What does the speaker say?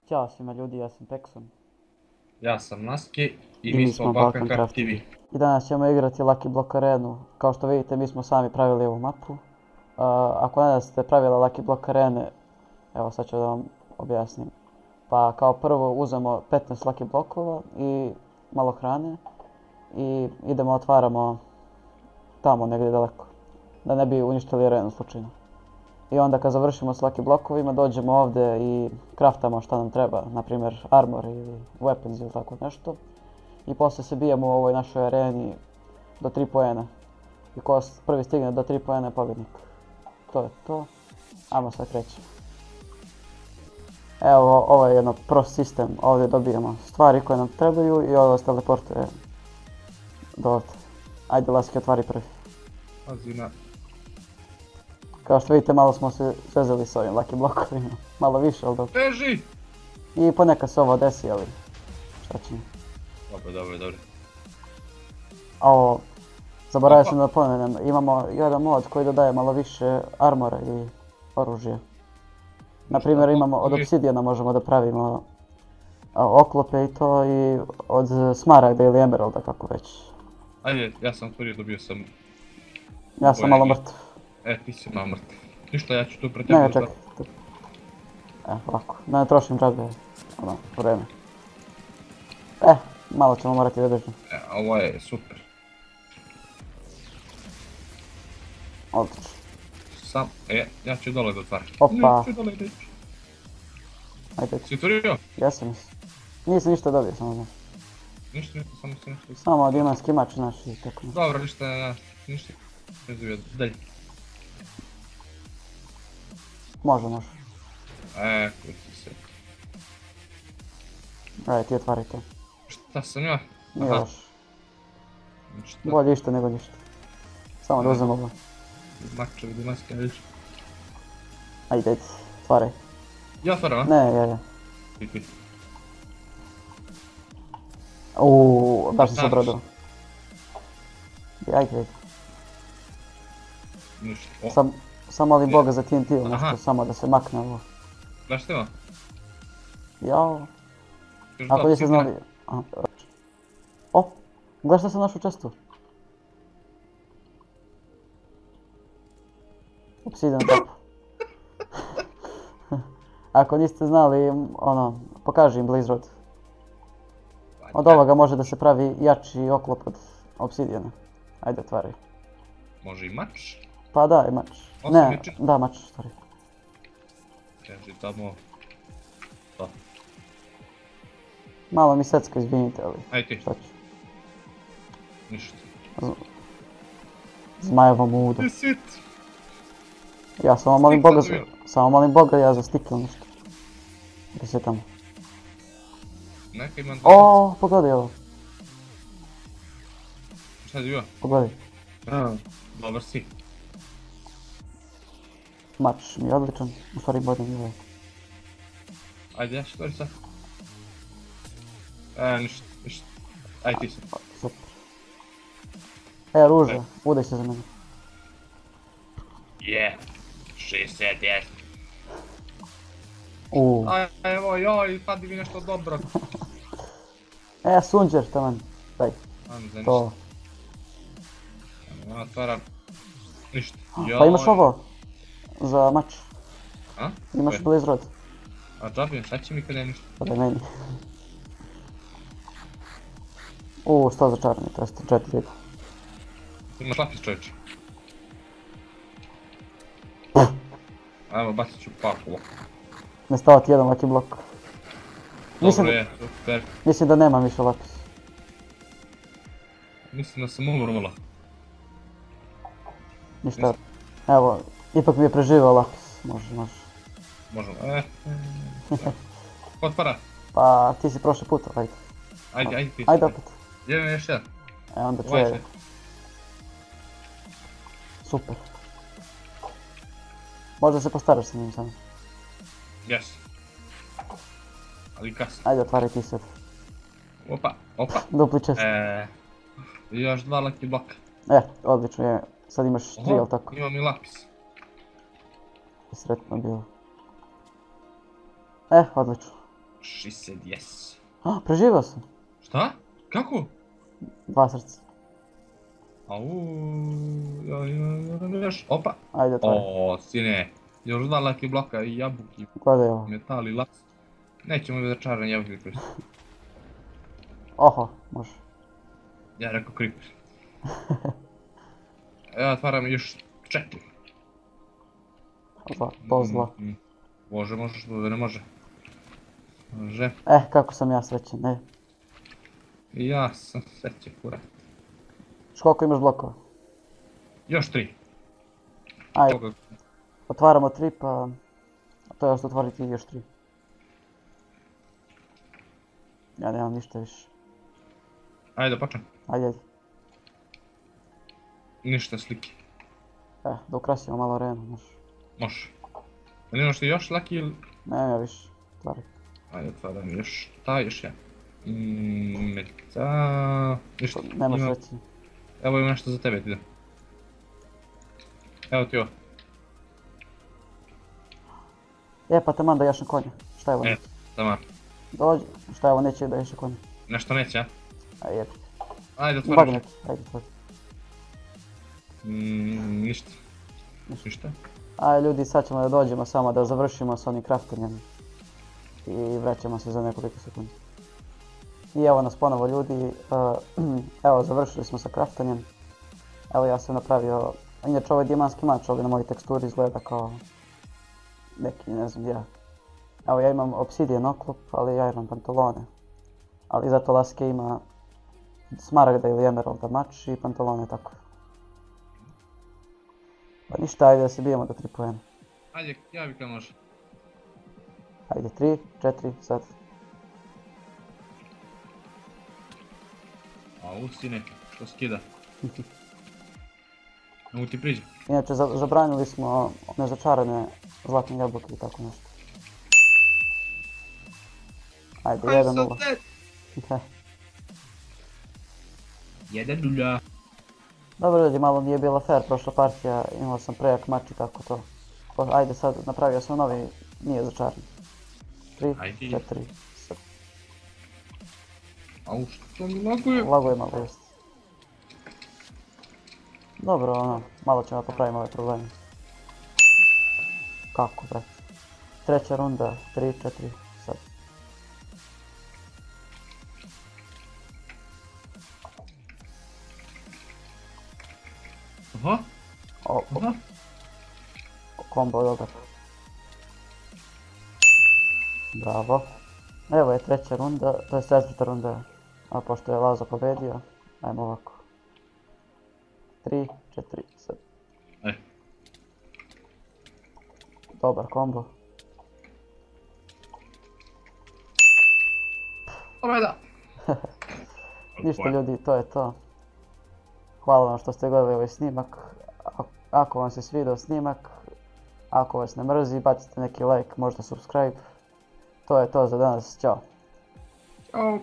Ćao svima ljudi, ja sam Pekson. Ja sam Naski i I mi mi smo smo Balkan Balkan Craft Craft TV. TV. I danas ćemo igrati Lucky Block Arenu. Kao što vidite, mi smo sami pravili ovu mapu. Ako ne znate pravila Lucky Block Arene, evo sad ću da vam objasnim. Pa kao prvo uzmemo 15 Lucky blokova i malo hrane. I idemo otvaramo tamo negdje daleko. Da ne bi uništili arenu slučajno. I onda kad završimo s Lucky blokovima dođemo ovdje i craftamo šta nam treba. Naprimjer armor ili weapons ili tako nešto. I poslije se bijemo u ovoj našoj areni do 3 poena. I ko prvi stigne do 3 poena je pobjednik. To je to. Ajmo sad krećemo. Evo, ovo je jedno pro sistem. Ovdje dobijemo stvari koje nam trebaju i ovo vas teleportuje do ovdje. Ajde Laski, otvari prvi. Pazi na... Kao što vidite, malo smo se svezali s ovim Lucky blokovima. Malo više, ali dobro. Beži! I ponekad se ovo desi, ali šta ćemo. Dobro. A ovo, zaboravio sam da pomenem, imamo jedan mod koji dodaje malo više armora i oružja. Naprimjer, imamo od obsidijana možemo da pravimo oklope i to, i od smaragda ili emeralda, kako već. Ajde, ja sam otvorio, dobio sam... Ja sam malo mrtav. Ti si malo mrtav. Ništa, ja ću tu pre tebe... Ne, čekaj. Ovako, da ne trošim džabe, vreme. Malo ćemo morati da držimo. Ovo je super. Odlično. Ja ću dole da otvaram. Opa. Neću dole reći. Ajde. Si otvorio? Jesam. Nisam ništa dobio, samo znaš. Ništa, samo se nešto... Samo diamantski mač naš i tako. Dobro, ništa, ništa. Rezuvio, dalje. Može. Koji ti se... Ajde, ti otvari to. Šta sam ja? Nije loš. Ništa. Bolje išta nego ništa. Samo da uzmemo ovo. Mačevi, dimaske, ne viš. Ajde, otvaraj. Ja otvaram, a? Ne. Ti. Baš sam se obradao. Ajde. Ništa. Samo molim Boga za TNT, nešto samo da se makne ovo. Znaš što ima? Jao. Ako niste znali... Gledaj što sam našao čestu. Obsidian top. Ako niste znali, pokaži im Blaze Rod. Od ovoga može da se pravi jači oklop od obsidijana. Ajde, otvaraj. Može i mač? Pa da, i mač. Ne, da, mač, stvari. Kaži tamo... To. Malo mi secka, izvinite, ali... Ajde. Šta ću? Ništa. Zmajevo mudo. Ti sit! Ja samo molim Boga ja za stikl nešto. Gdje se tamo? Neka imam... Pogledaj ovo. Šta je bio? Pogledaj. Dobar si. Mač mi je odličan, u stvari bolje mi je. Ajde, ja ću tvori sad. Ništa. Ajde ti sad. Super. Ruža, udaj se za mene. Je. 60. Evo, joj, padi mi nešto dobro. Sunđer, taman. Daj. To. Otvaram. Ništa. Pa imaš ovo. Za mač. A? Imaš Blaze Rod. A džabijem, šta će mi kad je ništa? Pa daj meni. 100 začarani, to jeste 4. Imaš lapis, čovječe. Evo, bacit ću paku. Ne stavati jedan Lucky blok. Dobro je, super. Mislim da nemam više lapis. Mislim da sam umrlo. Ništa. Evo, ipak mi je preživao lapis. Može. Možemo, Otvara. Pa ti si prošli puta, ajde. Ajde ti. Ajde opet. Idem još jedan. Onda čuje. Super. Možda se postaraš sa njim samo. Jes. Ali kasno. Ajde, otvaraj ti sad. Opa. Dupli čest. Još 2 Lucky bloka. Odlično, sad imaš 3, jel tako? Imam i lapis. Sretno bilo. Odlično. She said yes. Preživio sam. Šta? Kako? 2 srca. Au, još, opa. Ajde, otvari. O, sine, još 2 lucky bloka i jabuki, Gledaj ovo. metal i lac. Nećemo da začaran jabuki kroz. Oho, može. Ja rekao creeper. Ja otvaram još 4. To zlo. Može, što da ne može. Može. Kako sam ja srećen, ne. Ja sam srećen, kurat. Koliko imaš blokova? Još 3. Ajde, otvaramo 3 pa... To je još otvoriti još 3. Ja nemam ništa više. Ajde, počnem. Ajde. Ništa slike. Da ukrasimo malo arenu, može. Može. Nemaš ti još lucky ili... Nemam ja više. Otvari. Ajde, otvaram još. Još jedan. Meta... Ništa. Nemaš reći. Evo imam nešto za tebe, ti da. Evo ti ovo. Pa taman da jaš na konja. Šta je ovo? Tamam. Dođi. Šta je ovo, neće da jaš na konja. Nešto neće, a? Ajde, jebi. Ajde, otvoriš. Bagnet, ajde, otvori. Ništa. Ništa. Ajde ljudi, sad ćemo da dođemo samo da završimo s onim craftanjem. I vraćamo se za nekoliko sekundi. I evo nas ponovo ljudi, evo završili smo sa craftanjem. Evo ja sam napravio, inače ovaj diamantski mač ovdje na mojoj teksturi izgleda kao neki, ne znam ja. Evo ja imam obsidian oklop, ali i iron pantalone. Ali zato Laske ima smaragda ili emeralda mač i pantalone tako. Pa ništa, ajde da se bijemo do 3 poena. Ajde, javi kad može. Ajde 3, 4, sad. Au, sine, što skida. Ne mogu ti priđi. Inače zabranili smo nezačarane zlatne jabuke i tako nešto. Ajde, 1-0. 1-0. Dobro ljudi, malo nije bila fair prošla partija, imao sam prejak mač i tako to. Ajde sad, napravio sam novi, nije začaran. 3, 4, sad. Au, što mi laguje? Laguje malo, jest. Dobro, ono, malo ćemo popraviti ove probleme. Kako, brate? Treća runda, 3, 4, sad. Aha. Kombo je dobar. Bravo. Evo je treća runda, to je četvrta runda, a pošto je Lazo pobedio, ajmo ovako. 3, 4, sad. Dobar kombo. Pobeda! Ništa ljudi, to je to. Hvala vam što ste gledali ovaj snimak. Ako vam se svidio snimak, ako vas ne mrzi, bacite neki like, možda subscribe. To je to za danas, ćao. Ćao!